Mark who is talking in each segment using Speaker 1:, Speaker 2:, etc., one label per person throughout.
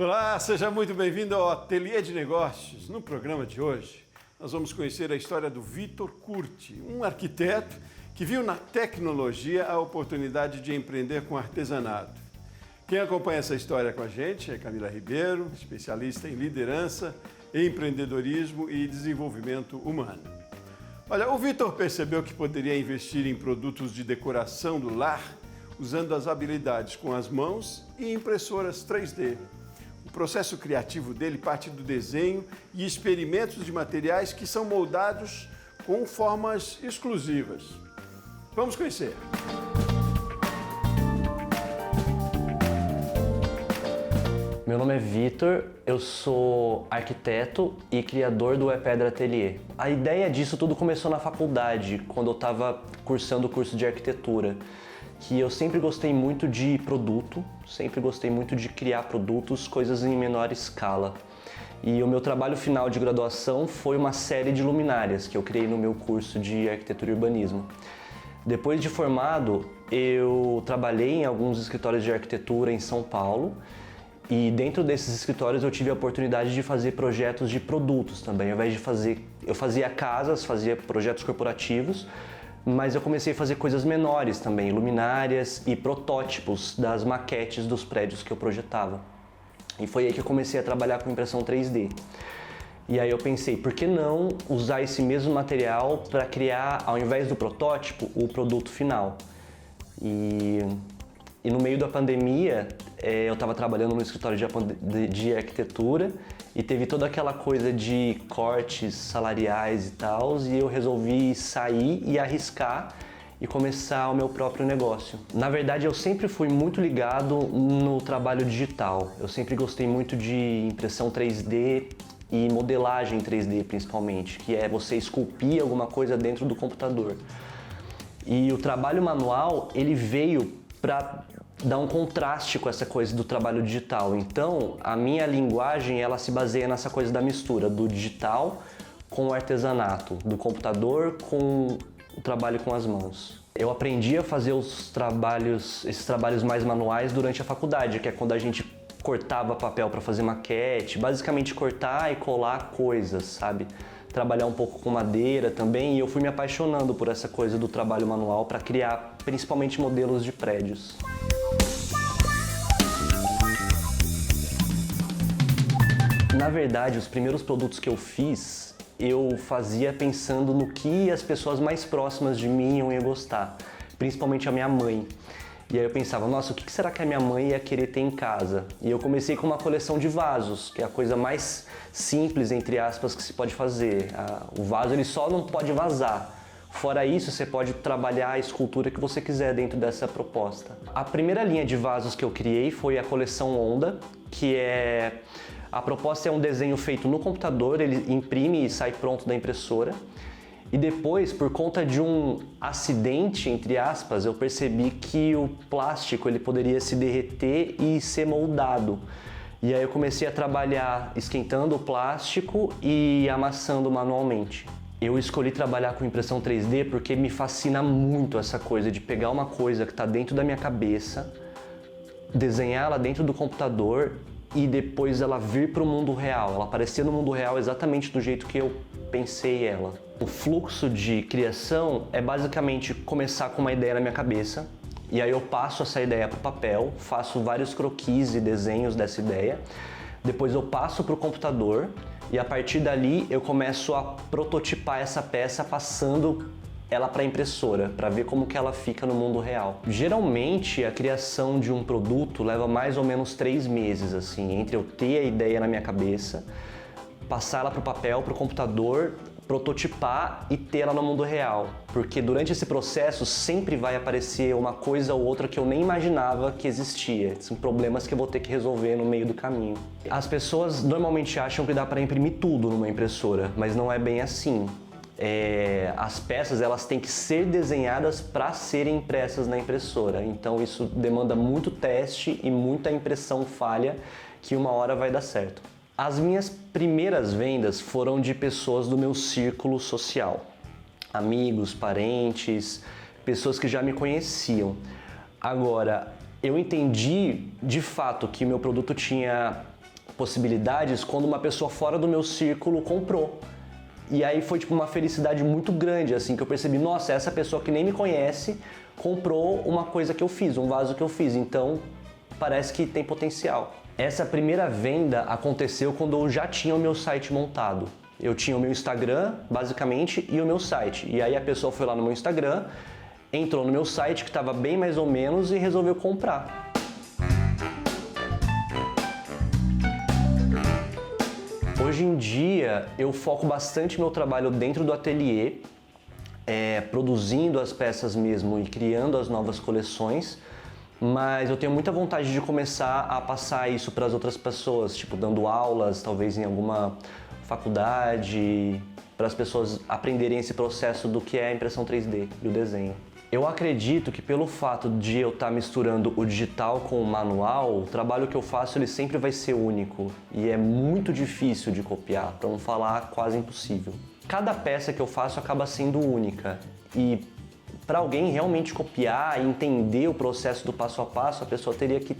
Speaker 1: Olá, seja muito bem-vindo ao Ateliê de Negócios. No programa de hoje, nós vamos conhecer a história do Vitor Curti, um arquiteto que viu na tecnologia a oportunidade de empreender com artesanato. Quem acompanha essa história com a gente é Camila Ribeiro, especialista em liderança, empreendedorismo e desenvolvimento humano. Olha, o Vitor percebeu que poderia investir em produtos de decoração do lar usando as habilidades com as mãos e impressoras 3D. O processo criativo dele parte do desenho e experimentos de materiais que são moldados com formas exclusivas. Vamos conhecer.
Speaker 2: Meu nome é Vitor, eu sou arquiteto e criador do Pedra Ateliê. A ideia disso tudo começou na faculdade, quando eu estava cursando o curso de arquitetura, que eu sempre gostei muito de produto, sempre gostei muito de criar produtos, coisas em menor escala. E o meu trabalho final de graduação foi uma série de luminárias que eu criei no meu curso de arquitetura e urbanismo. Depois de formado, eu trabalhei em alguns escritórios de arquitetura em São Paulo, e dentro desses escritórios eu tive a oportunidade de fazer projetos de produtos também. Ao invés de eu fazia casas, fazia projetos corporativos, mas eu comecei a fazer coisas menores também, luminárias e protótipos das maquetes dos prédios que eu projetava. E foi aí que eu comecei a trabalhar com impressão 3D. E aí eu pensei, por que não usar esse mesmo material para criar, ao invés do protótipo, o produto final? E no meio da pandemia, eu estava trabalhando no escritório de arquitetura e teve toda aquela coisa de cortes salariais e tal, e eu resolvi sair e arriscar e começar o meu próprio negócio. Na verdade, eu sempre fui muito ligado no trabalho digital. Eu sempre gostei muito de impressão 3D e modelagem 3D principalmente, que é você esculpir alguma coisa dentro do computador. E o trabalho manual, ele veio para dar um contraste com essa coisa do trabalho digital. Então, a minha linguagem, ela se baseia nessa coisa da mistura do digital com o artesanato, do computador com o trabalho com as mãos. Eu aprendi a fazer esses trabalhos mais manuais durante a faculdade, que é quando a gente cortava papel para fazer maquete, basicamente cortar e colar coisas, sabe? Trabalhar um pouco com madeira também, e eu fui me apaixonando por essa coisa do trabalho manual para criar principalmente modelos de prédios. Na verdade, os primeiros produtos que eu fiz, eu fazia pensando no que as pessoas mais próximas de mim iam gostar, principalmente a minha mãe. E aí eu pensava, nossa, o que será que a minha mãe ia querer ter em casa? E eu comecei com uma coleção de vasos, que é a coisa mais simples, entre aspas, que se pode fazer. O vaso ele só não pode vazar. Fora isso, você pode trabalhar a escultura que você quiser dentro dessa proposta. A primeira linha de vasos que eu criei foi a coleção Onda, que é... A proposta é um desenho feito no computador, ele imprime e sai pronto da impressora. E depois, por conta de um acidente, entre aspas, eu percebi que o plástico ele poderia se derreter e ser moldado. E aí eu comecei a trabalhar esquentando o plástico e amassando manualmente. Eu escolhi trabalhar com impressão 3D porque me fascina muito essa coisa de pegar uma coisa que está dentro da minha cabeça, desenhá-la dentro do computador e depois ela vir para o mundo real, ela aparecer no mundo real exatamente do jeito que eu pensei ela. O fluxo de criação é basicamente começar com uma ideia na minha cabeça, e aí eu passo essa ideia para o papel, faço vários croquis e desenhos dessa ideia, depois eu passo para o computador e a partir dali eu começo a prototipar essa peça passando ela para a impressora, para ver como que ela fica no mundo real. Geralmente a criação de um produto leva mais ou menos 3 meses, assim, entre eu ter a ideia na minha cabeça, passar ela para o papel, para o computador, prototipar e ter ela no mundo real. Porque durante esse processo sempre vai aparecer uma coisa ou outra que eu nem imaginava que existia. São problemas que eu vou ter que resolver no meio do caminho. As pessoas normalmente acham que dá para imprimir tudo numa impressora, mas não é bem assim. As peças elas têm que ser desenhadas para serem impressas na impressora, então isso demanda muito teste e muita impressão falha que uma hora vai dar certo. As minhas primeiras vendas foram de pessoas do meu círculo social, amigos, parentes, pessoas que já me conheciam. Agora, eu entendi de fato que meu produto tinha possibilidades quando uma pessoa fora do meu círculo comprou. E aí foi tipo uma felicidade muito grande, assim, que eu percebi, nossa, essa pessoa que nem me conhece comprou uma coisa que eu fiz, um vaso que eu fiz, então parece que tem potencial. Essa primeira venda aconteceu quando eu já tinha o meu site montado. Eu tinha o meu Instagram, basicamente, e o meu site. E aí a pessoa foi lá no meu Instagram, entrou no meu site, que estava bem mais ou menos, e resolveu comprar. Hoje em dia, eu foco bastante meu trabalho dentro do ateliê, produzindo as peças mesmo e criando as novas coleções, mas eu tenho muita vontade de começar a passar isso para as outras pessoas, tipo dando aulas, talvez em alguma faculdade, para as pessoas aprenderem esse processo do que é a impressão 3D e o desenho. Eu acredito que pelo fato de eu estar misturando o digital com o manual, o trabalho que eu faço ele sempre vai ser único e é muito difícil de copiar, para não falar quase impossível. Cada peça que eu faço acaba sendo única e para alguém realmente copiar e entender o processo do passo a passo, a pessoa teria que,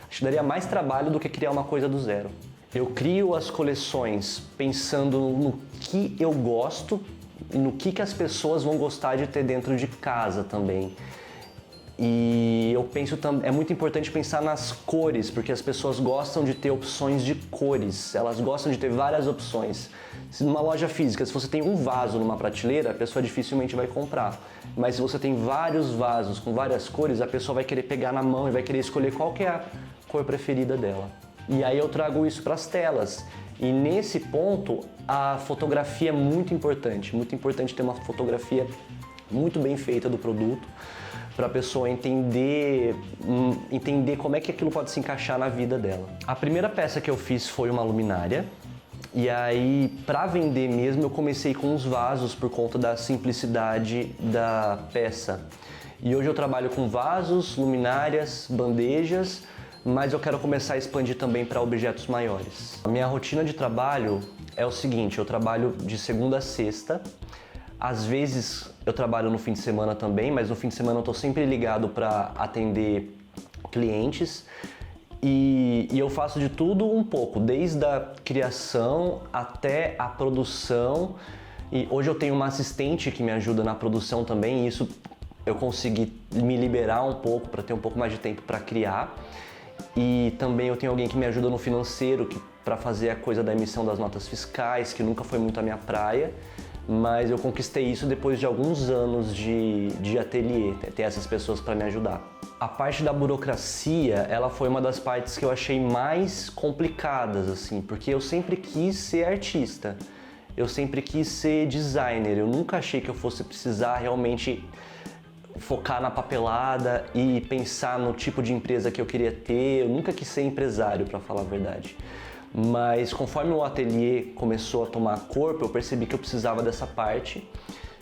Speaker 2: acho que daria mais trabalho do que criar uma coisa do zero. Eu crio as coleções pensando no que eu gosto e no que as pessoas vão gostar de ter dentro de casa também. E eu penso também, é muito importante pensar nas cores, porque as pessoas gostam de ter opções de cores, elas gostam de ter várias opções. Se numa loja física, se você tem um vaso numa prateleira, a pessoa dificilmente vai comprar. Mas se você tem vários vasos com várias cores, a pessoa vai querer pegar na mão e vai querer escolher qual que é a cor preferida dela. E aí eu trago isso para as telas. E nesse ponto, a fotografia é muito importante ter uma fotografia muito bem feita do produto, para a pessoa entender como é que aquilo pode se encaixar na vida dela. A primeira peça que eu fiz foi uma luminária, e aí para vender mesmo eu comecei com os vasos por conta da simplicidade da peça. E hoje eu trabalho com vasos, luminárias, bandejas, mas eu quero começar a expandir também para objetos maiores. A minha rotina de trabalho é o seguinte, eu trabalho de segunda a sexta. Às vezes eu trabalho no fim de semana também, mas no fim de semana eu estou sempre ligado para atender clientes e eu faço de tudo um pouco, desde a criação até a produção. E hoje eu tenho uma assistente que me ajuda na produção também, e isso eu consegui me liberar um pouco para ter um pouco mais de tempo para criar. E também eu tenho alguém que me ajuda no financeiro, para fazer a coisa da emissão das notas fiscais, que nunca foi muito a minha praia. Mas eu conquistei isso depois de alguns anos de ateliê, ter essas pessoas para me ajudar. A parte da burocracia, ela foi uma das partes que eu achei mais complicadas, assim, porque eu sempre quis ser artista, eu sempre quis ser designer, eu nunca achei que eu fosse precisar realmente focar na papelada e pensar no tipo de empresa que eu queria ter, eu nunca quis ser empresário, para falar a verdade. Mas conforme o ateliê começou a tomar corpo, eu percebi que eu precisava dessa parte.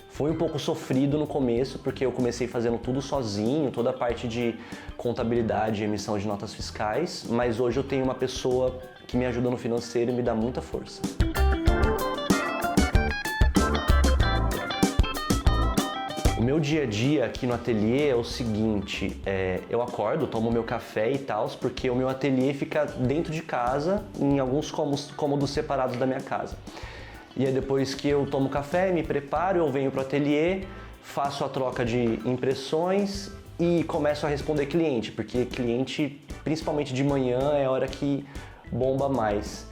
Speaker 2: Foi um pouco sofrido no começo, porque eu comecei fazendo tudo sozinho, toda a parte de contabilidade e emissão de notas fiscais, mas hoje eu tenho uma pessoa que me ajuda no financeiro e me dá muita força. O meu dia a dia aqui no ateliê é o seguinte, eu acordo, tomo meu café e tal, porque o meu ateliê fica dentro de casa, em alguns cômodos separados da minha casa. E aí depois que eu tomo café, me preparo, eu venho pro ateliê, faço a troca de impressões e começo a responder cliente, porque cliente, principalmente de manhã, é a hora que bomba mais.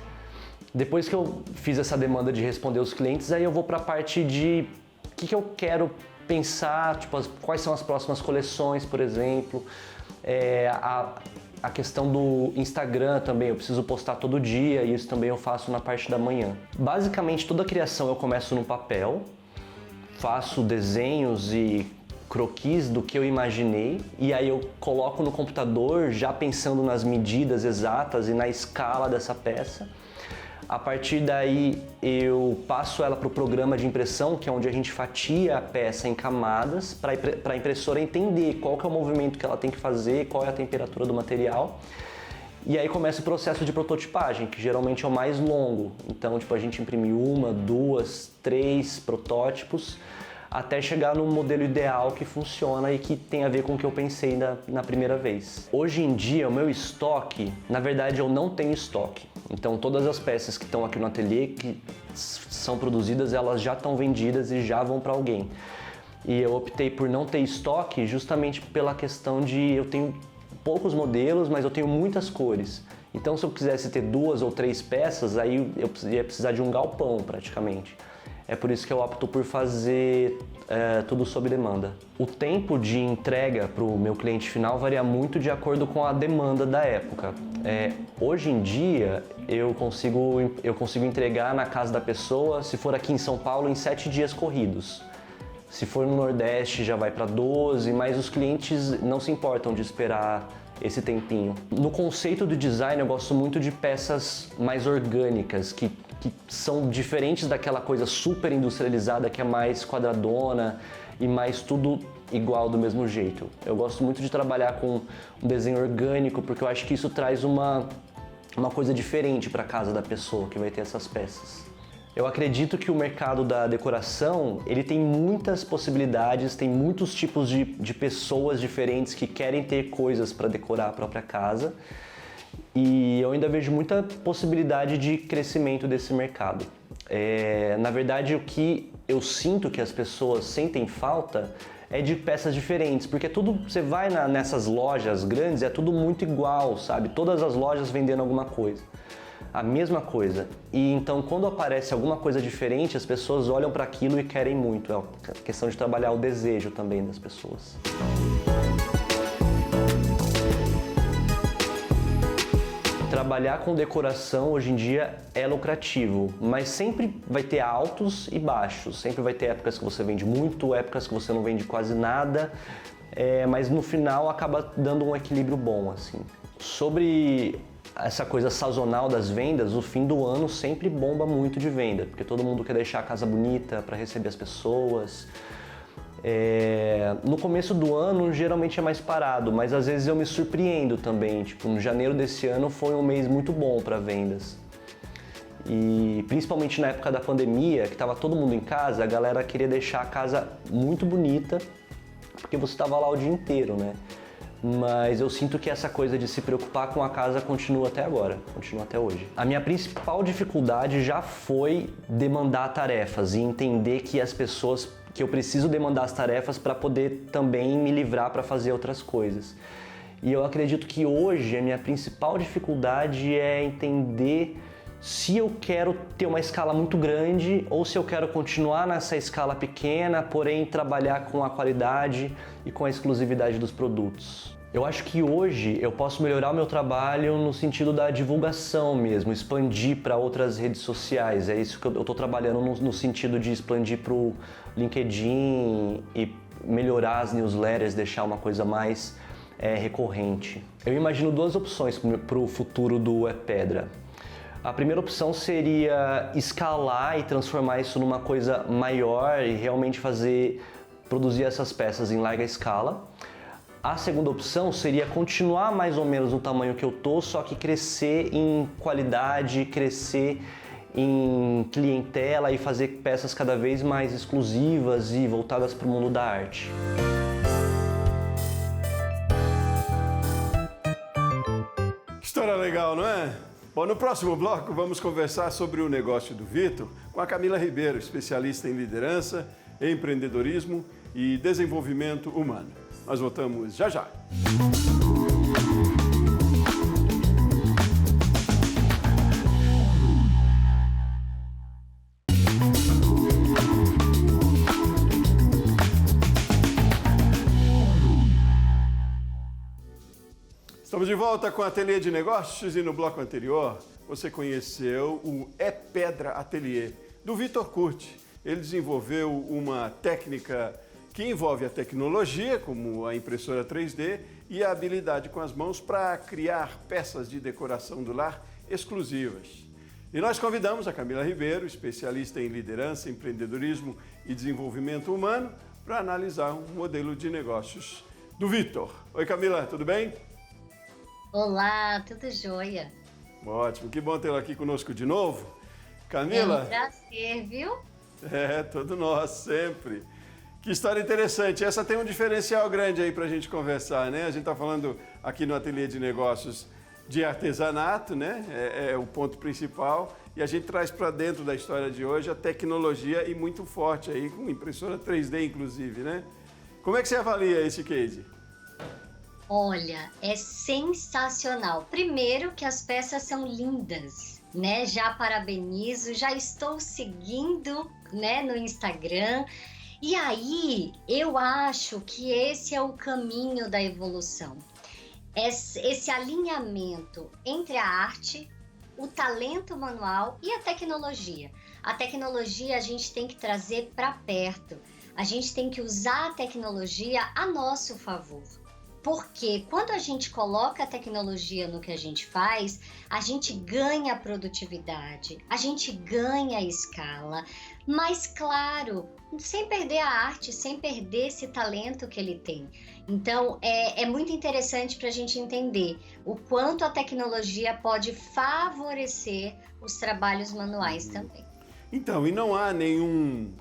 Speaker 2: Depois que eu fiz essa demanda de responder os clientes, aí eu vou para a parte de o que eu quero pensar, tipo, quais são as próximas coleções, por exemplo. A questão do Instagram também, eu preciso postar todo dia e isso também eu faço na parte da manhã. Basicamente, toda a criação eu começo no papel, faço desenhos e croquis do que eu imaginei e aí eu coloco no computador já pensando nas medidas exatas e na escala dessa peça. A partir daí eu passo ela para o programa de impressão, que é onde a gente fatia a peça em camadas para a impressora entender qual que é o movimento que ela tem que fazer, qual é a temperatura do material. E aí começa o processo de prototipagem, que geralmente é o mais longo. Então, tipo, a gente imprime 1, 2, 3 protótipos, até chegar no modelo ideal que funciona e que tem a ver com o que eu pensei na primeira vez. Hoje em dia, o meu estoque, na verdade eu não tenho estoque. Então todas as peças que estão aqui no ateliê, que são produzidas, elas já estão vendidas e já vão para alguém. E eu optei por não ter estoque justamente pela questão de eu tenho poucos modelos, mas eu tenho muitas cores. Então se eu quisesse ter 2 ou 3 peças, aí eu ia precisar de um galpão praticamente. É por isso que eu opto por fazer tudo sob demanda. O tempo de entrega para o meu cliente final varia muito de acordo com a demanda da época. Hoje em dia eu consigo entregar na casa da pessoa, se for aqui em São Paulo, em 7 dias corridos. Se for no Nordeste já vai para 12, mas os clientes não se importam de esperar esse tempinho. No conceito do design eu gosto muito de peças mais orgânicas, que são diferentes daquela coisa super industrializada que é mais quadradona e mais tudo igual do mesmo jeito. Eu gosto muito de trabalhar com um desenho orgânico porque eu acho que isso traz uma coisa diferente para a casa da pessoa que vai ter essas peças. Eu acredito que o mercado da decoração, ele tem muitas possibilidades, tem muitos tipos de pessoas diferentes que querem ter coisas para decorar a própria casa. E eu ainda vejo muita possibilidade de crescimento desse mercado. Na verdade, o que eu sinto que as pessoas sentem falta é de peças diferentes, porque você vai nessas lojas grandes, é tudo muito igual, sabe? Todas as lojas vendendo alguma coisa. A mesma coisa. E então quando aparece alguma coisa diferente, as pessoas olham para aquilo e querem muito. É questão de trabalhar o desejo também das pessoas. Trabalhar com decoração hoje em dia é lucrativo, mas sempre vai ter altos e baixos. Sempre vai ter épocas que você vende muito, épocas que você não vende quase nada, mas no final acaba dando um equilíbrio bom, assim. Sobre essa coisa sazonal das vendas, o fim do ano sempre bomba muito de venda, porque todo mundo quer deixar a casa bonita para receber as pessoas. No começo do ano geralmente é mais parado, mas às vezes eu me surpreendo também. Tipo, no janeiro desse ano foi um mês muito bom para vendas. E principalmente na época da pandemia, que estava todo mundo em casa, a galera queria deixar a casa muito bonita, porque você estava lá o dia inteiro, né? Mas eu sinto que essa coisa de se preocupar com a casa continua até agora, continua até hoje. A minha principal dificuldade já foi demandar tarefas e entender que eu preciso demandar as tarefas para poder também me livrar para fazer outras coisas. E eu acredito que hoje a minha principal dificuldade é entender se eu quero ter uma escala muito grande ou se eu quero continuar nessa escala pequena, porém trabalhar com a qualidade e com a exclusividade dos produtos. Eu acho que hoje eu posso melhorar o meu trabalho no sentido da divulgação mesmo, expandir para outras redes sociais. É isso que eu estou trabalhando no sentido de expandir para o LinkedIn e melhorar as newsletters, deixar uma coisa mais recorrente. Eu imagino 2 opções para o futuro do Pedra. A primeira opção seria escalar e transformar isso numa coisa maior e realmente produzir essas peças em larga escala. A segunda opção seria continuar mais ou menos no tamanho que eu tô, só que crescer em qualidade, crescer em clientela e fazer peças cada vez mais exclusivas e voltadas para o mundo da arte.
Speaker 1: História legal, não é? Bom, no próximo bloco vamos conversar sobre o negócio do Vitor com a Camila Ribeiro, especialista em liderança, empreendedorismo e desenvolvimento humano. Nós voltamos já já. Estamos de volta com o Ateliê de Negócios e no bloco anterior você conheceu o Pedra Ateliê do Vitor Curti. Ele desenvolveu uma técnica que envolve a tecnologia, como a impressora 3D, e a habilidade com as mãos para criar peças de decoração do lar exclusivas. E nós convidamos a Camila Ribeiro, especialista em liderança, empreendedorismo e desenvolvimento humano, para analisar um modelo de negócios do Vitor. Oi, Camila, tudo bem?
Speaker 3: Olá, tudo jóia?
Speaker 1: Ótimo, que bom tê-la aqui conosco de novo. Camila?
Speaker 3: É um prazer, viu?
Speaker 1: Todo nosso, sempre. Que história interessante. Essa tem um diferencial grande aí para a gente conversar, né? A gente está falando aqui no Ateliê de Negócios de artesanato, né? É o ponto principal. E a gente traz para dentro da história de hoje a tecnologia e muito forte aí, com impressora 3D inclusive, né? Como é que você avalia esse case?
Speaker 3: Olha, é sensacional. Primeiro que as peças são lindas, né? Já parabenizo, já estou seguindo, né, no Instagram. E aí, eu acho que esse é o caminho da evolução. Esse alinhamento entre a arte, o talento manual e a tecnologia. A tecnologia a gente tem que trazer para perto. A gente tem que usar a tecnologia a nosso favor. Porque quando a gente coloca a tecnologia no que a gente faz, a gente ganha produtividade, a gente ganha escala, mas claro, sem perder a arte, sem perder esse talento que ele tem. Então, é muito interessante para a gente entender o quanto a tecnologia pode favorecer os trabalhos manuais também.
Speaker 1: Então, e não há nenhum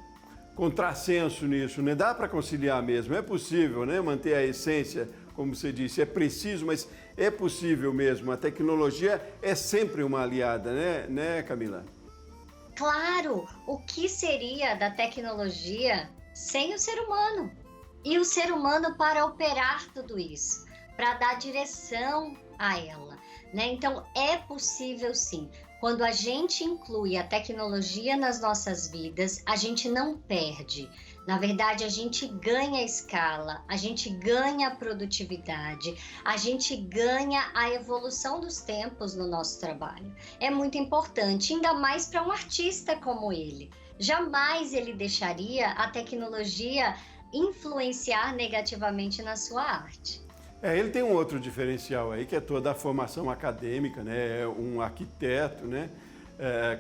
Speaker 1: contrassenso nisso, né? Dá para conciliar mesmo, é possível, né? Manter a essência, como você disse, é preciso, mas é possível mesmo. A tecnologia é sempre uma aliada, né, Camila?
Speaker 3: Claro, o que seria da tecnologia sem o ser humano? E o ser humano para operar tudo isso, para dar direção a ela, né? Então, é possível sim. Quando a gente inclui a tecnologia nas nossas vidas, a gente não perde. Na verdade, a gente ganha escala, a gente ganha produtividade, a gente ganha a evolução dos tempos no nosso trabalho. É muito importante, ainda mais para um artista como ele. Jamais ele deixaria a tecnologia influenciar negativamente na sua arte.
Speaker 1: Ele tem um outro diferencial aí, que é toda a formação acadêmica, né? É um arquiteto, né?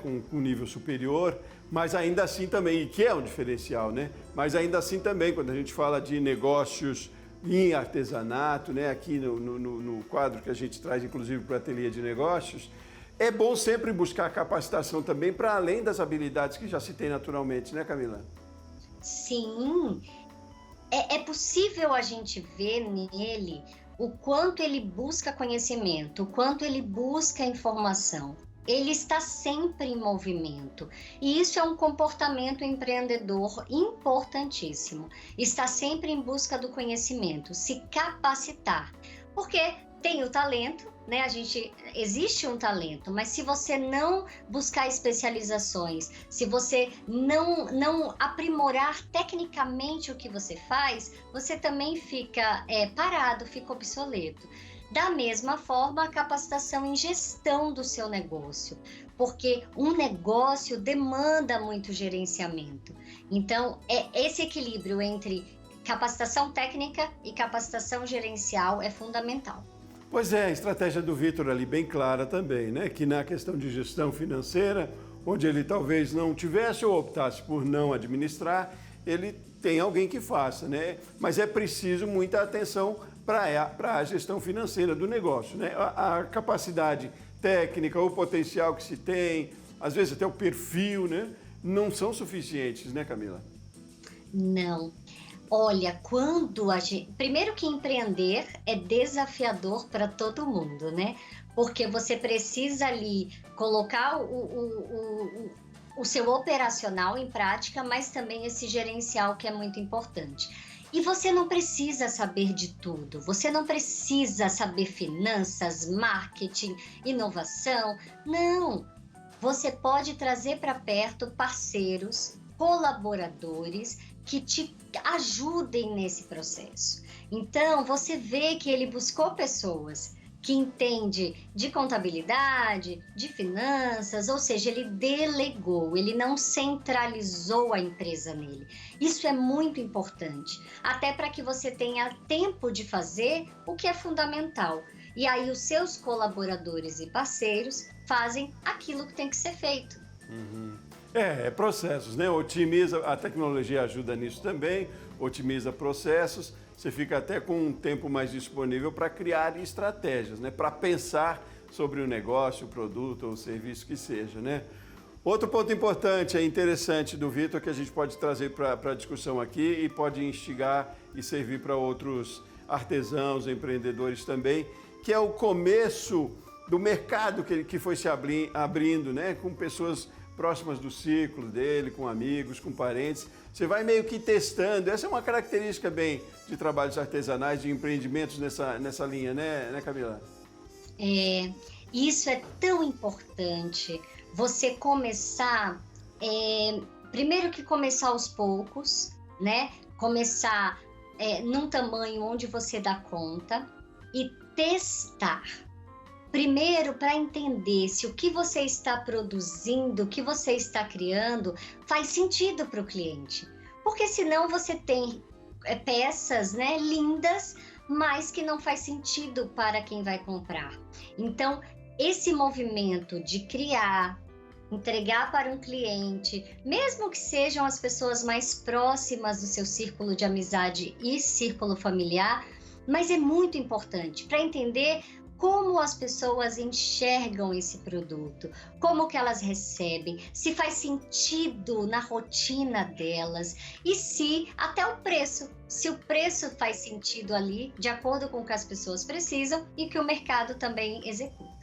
Speaker 1: Com nível superior, mas ainda assim também, e que é um diferencial, né? Mas ainda assim também, quando a gente fala de negócios em artesanato, né? Aqui no quadro que a gente traz, inclusive, para o Ateliê de Negócios, é bom sempre buscar capacitação também para além das habilidades que já se tem naturalmente, né, Camila?
Speaker 3: Sim, é possível a gente ver nele o quanto ele busca conhecimento, o quanto ele busca informação. Ele está sempre em movimento e isso é um comportamento empreendedor importantíssimo. Está sempre em busca do conhecimento, se capacitar, porque tem o talento, né? Existe um talento, mas se você não buscar especializações, se você não aprimorar tecnicamente o que você faz, você também fica parado, fica obsoleto. Da mesma forma, a capacitação em gestão do seu negócio, porque um negócio demanda muito gerenciamento. Então, esse equilíbrio entre capacitação técnica e capacitação gerencial é fundamental.
Speaker 1: Pois é, a estratégia do Vitor ali bem clara também, né? Que na questão de gestão financeira, onde ele talvez não tivesse ou optasse por não administrar, ele tem alguém que faça, né? Mas é preciso muita atenção para a gestão financeira do negócio, né? A capacidade técnica, o potencial que se tem, às vezes até o perfil, né? Não são suficientes, né, Camila?
Speaker 3: Não. Olha, primeiro que empreender é desafiador para todo mundo, né? Porque você precisa ali colocar o seu operacional em prática, mas também esse gerencial que é muito importante. E você não precisa saber de tudo, você não precisa saber finanças, marketing, inovação, não. Você pode trazer para perto parceiros, colaboradores que te ajudem nesse processo. Então, você vê que ele buscou pessoas que entendem de contabilidade, de finanças, ou seja, ele delegou, ele não centralizou a empresa nele. Isso é muito importante, até para que você tenha tempo de fazer o que é fundamental. E aí os seus colaboradores e parceiros fazem aquilo que tem que ser feito.
Speaker 1: Processos, né? Otimiza, a tecnologia ajuda nisso também, otimiza processos, você fica até com um tempo mais disponível para criar estratégias, né? Para pensar sobre o negócio, o produto ou o serviço que seja, né? Outro ponto importante e interessante do Vitor que a gente pode trazer para a discussão aqui e pode instigar e servir para outros artesãos, empreendedores também, que é o começo do mercado que foi se abrindo, né? Com pessoas próximas do círculo dele, com amigos, com parentes. Você vai meio que testando. Essa é uma característica bem de trabalhos artesanais, de empreendimentos nessa linha, né, Camila?
Speaker 3: Isso é tão importante. Você começar, primeiro que começar aos poucos, né? Começar num tamanho onde você dá conta e testar. Primeiro, para entender se o que você está produzindo, o que você está criando, faz sentido para o cliente. Porque senão você tem peças, né, lindas, mas que não faz sentido para quem vai comprar. Então, esse movimento de criar, entregar para um cliente, mesmo que sejam as pessoas mais próximas do seu círculo de amizade e círculo familiar, mas é muito importante para entender como as pessoas enxergam esse produto, como que elas recebem, se faz sentido na rotina delas e se até o preço, se o preço faz sentido ali, de acordo com o que as pessoas precisam e que o mercado também executa.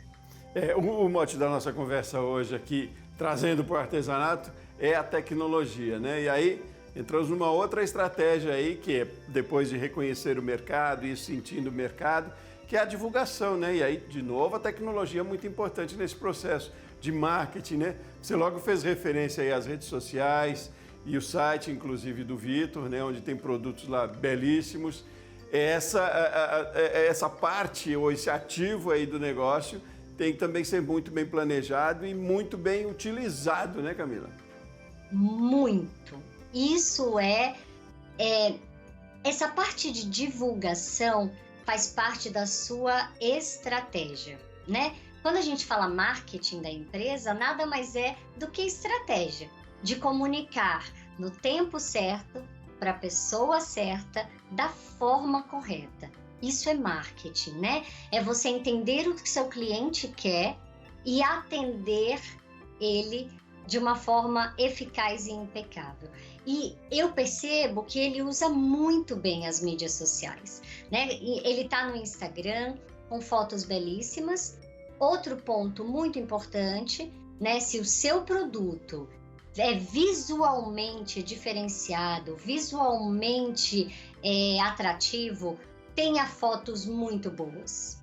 Speaker 1: O mote da nossa conversa hoje aqui, trazendo para o artesanato, é a tecnologia, né? E aí entramos numa outra estratégia aí, que é depois de reconhecer o mercado e sentindo o mercado, que é a divulgação, né? E aí, de novo, a tecnologia é muito importante nesse processo de marketing, né? Você logo fez referência aí às redes sociais e o site, inclusive, do Vitor, né? Onde tem produtos lá belíssimos. Essa parte, ou esse ativo aí do negócio, tem que também ser muito bem planejado e muito bem utilizado, né, Camila?
Speaker 3: Muito. Isso essa parte de divulgação faz parte da sua estratégia, né? Quando a gente fala marketing da empresa, nada mais é do que estratégia de comunicar no tempo certo, para a pessoa certa, da forma correta. Isso é marketing, né? É você entender o que seu cliente quer e atender ele de uma forma eficaz e impecável. E eu percebo que ele usa muito bem as mídias sociais, né? Ele está no Instagram com fotos belíssimas. Outro ponto muito importante, né? Se o seu produto é visualmente diferenciado, visualmente atrativo, tenha fotos muito boas.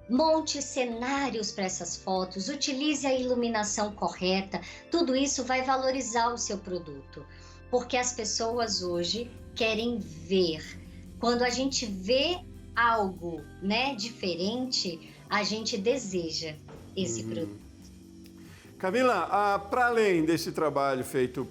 Speaker 3: Monte cenários para essas fotos, utilize a iluminação correta, tudo isso vai valorizar o seu produto, porque as pessoas hoje querem ver. Quando a gente vê algo, né, diferente, a gente deseja esse produto.
Speaker 1: Camila, para além desse trabalho feito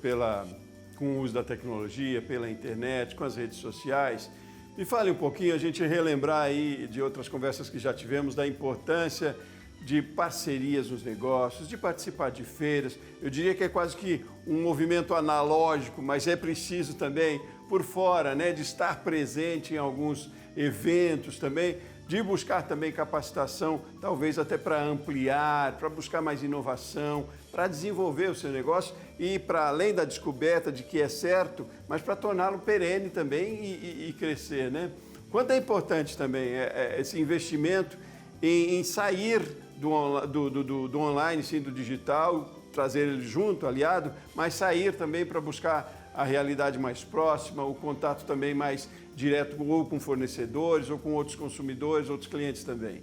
Speaker 1: com o uso da tecnologia, pela internet, com as redes sociais, me fale um pouquinho, a gente relembrar aí de outras conversas que já tivemos, da importância de parcerias nos negócios, de participar de feiras. Eu diria que é quase que um movimento analógico, mas é preciso também, por fora, né, de estar presente em alguns eventos também, de buscar também capacitação, talvez até para ampliar, para buscar mais inovação, para desenvolver o seu negócio e para além da descoberta de que é certo, mas para torná-lo perene também e crescer, né? Quanto é importante também esse investimento em sair do online, sim, do digital, trazer ele junto, aliado, mas sair também para buscar a realidade mais próxima, o contato também mais direto ou com fornecedores ou com outros consumidores, outros clientes também.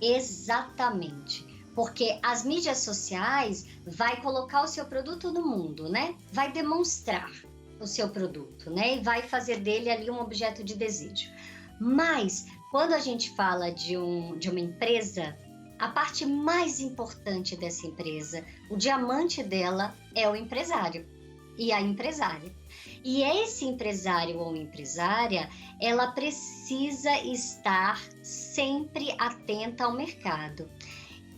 Speaker 3: Exatamente, porque as mídias sociais vai colocar o seu produto no mundo, né? Vai demonstrar o seu produto, né? E vai fazer dele ali um objeto de desejo. Mas quando a gente fala de uma empresa, a parte mais importante dessa empresa, o diamante dela é o empresário e a empresária. E esse empresário ou empresária, ela precisa estar sempre atenta ao mercado.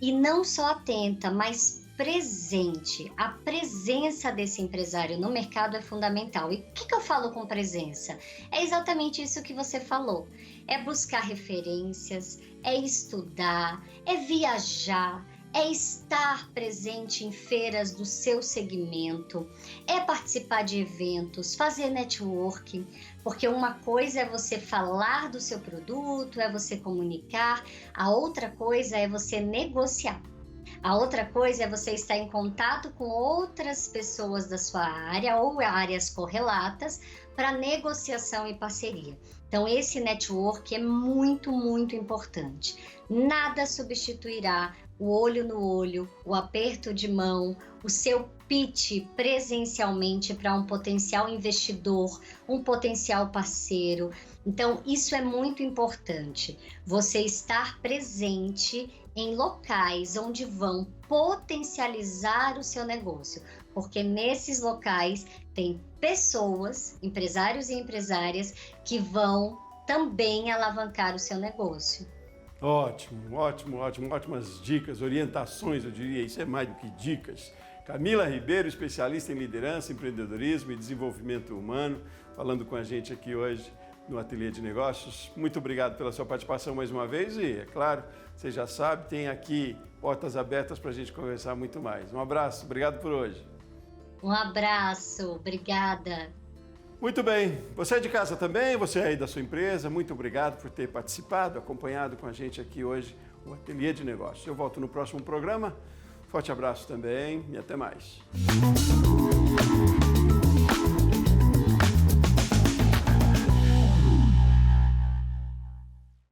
Speaker 3: E não só atenta, mas presente. A presença desse empresário no mercado é fundamental. E o que eu falo com presença? É exatamente isso que você falou. É buscar referências, é estudar, é viajar, é estar presente em feiras do seu segmento, é participar de eventos, fazer networking, porque uma coisa é você falar do seu produto, é você comunicar, a outra coisa é você negociar. A outra coisa é você estar em contato com outras pessoas da sua área ou áreas correlatas para negociação e parceria. Então, esse network é muito, muito importante. Nada substituirá o olho no olho, o aperto de mão, o seu pitch presencialmente para um potencial investidor, um potencial parceiro. Então, isso é muito importante. Você estar presente em locais onde vão potencializar o seu negócio, porque nesses locais tem pessoas, empresários e empresárias, que vão também alavancar o seu negócio.
Speaker 1: Ótimo, ótimo, ótimo, ótimas dicas, orientações, eu diria, isso é mais do que dicas. Camila Ribeiro, especialista em liderança, empreendedorismo e desenvolvimento humano, falando com a gente aqui hoje no Ateliê de Negócios. Muito obrigado pela sua participação mais uma vez e, é claro, você já sabe, tem aqui portas abertas para a gente conversar muito mais. Um abraço, obrigado por hoje.
Speaker 3: Um abraço, obrigada.
Speaker 1: Muito bem, você é de casa também, você é aí da sua empresa, muito obrigado por ter participado, acompanhado com a gente aqui hoje o Ateliê de Negócios. Eu volto no próximo programa, forte abraço também e até mais.